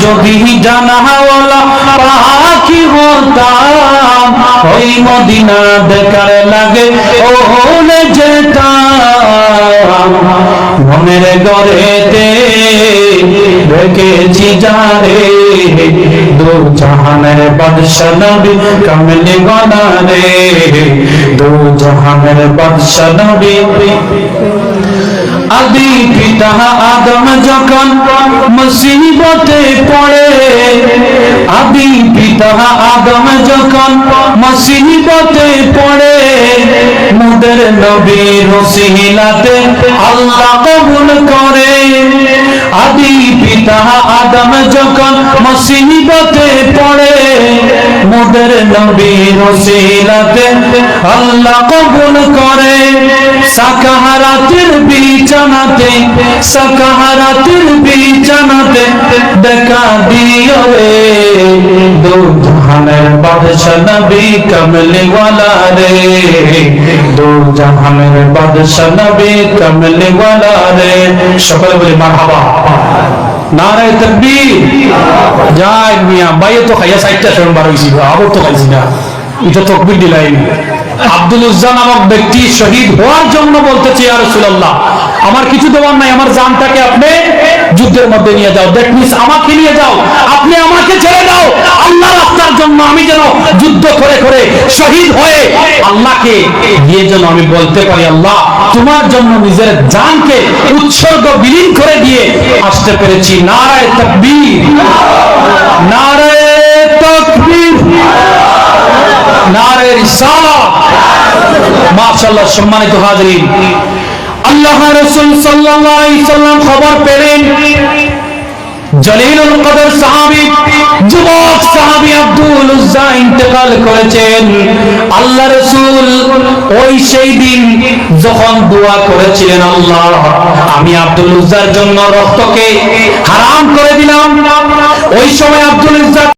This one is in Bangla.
যদি জানাওয়ালা পাখি হতাম, ওই মদিনা দেখার লাগে ওলে যেতাম। মনের ঘরেতে রেখেছি যারে, দু জাহানের বাদশা নবী কামলি ওয়ালা রে, দু জাহানের বাদশা নবী। আদি পিতা আদম যখন মুসিবতে পড়ে, আদি পিতা আদম যখন মুসিবতে পড়ে, মোদের নবীর ওসিলাতে আল্লাহ কবুল করে। আদি পিতা আদম যখন মুসিবতে পড়ে, মোদের নবীর ওসিলাতে আল্লাহ কবুল করে। সাকাহারাতের বিছানাতে, সাকাহারাতের বিছানাতে দেখা দিও রে, দু জাহানের বাদশা নবী কামলি ওয়ালা রে, দু জাহানের বাদশা নবী কামলি ওয়ালা রে। সকলে বলি মারহাবা, নারে তাকবীর। যাই মিয়া বাইয়ে তো খাইয়া সাইটটা শরম বার হইছিল, আবার তো খাইছি না, এটা তাকবীর দিলাইনি। আব্দুল উজ্জা নামক ব্যক্তি শহীদ হওয়ার জন্য বলতেছে, ইয়া রাসূলুল্লাহ আমার কিছু দেওয়ার নাই, আমার জানটাকে আপনি যুদ্ধের মধ্যে নিয়ে যাও, দ্যাট মিন্স আমাকে নিয়ে যাও, আপনি আমাকে ছেড়ে দাও আল্লাহর রাস্তার জন্য, আমি যেন যুদ্ধ করে করে শহীদ হয়ে আল্লাহকে গিয়ে যেন আমি বলতে পারি, আল্লাহ তোমার জন্য নিজের জানকে উৎসর্গ বিলীন করে দিয়ে আসতে পেরেছি। নারায়ে তাকবীর, নারায়ে তাকবীর, নারে রিসালাত। মাশাআল্লাহ। সম্মানিত হাজিরিন, আল্লাহ রাসূল সাল্লাল্লাহু আলাইহি সাল্লাম খবর পেলেন জলিলুল কদর সাহাবী, যুবক সাহাবী আব্দুল উজ্জা ইন্তেকাল করেছেন। আল্লাহ রাসূল ওই সেই দিন যখন দোয়া করেছিলেন, আল্লাহ আমি আব্দুল উজ্জার জন্য রক্তকে হারাম করে দিলাম, ওই সময় আব্দুল উজ্জা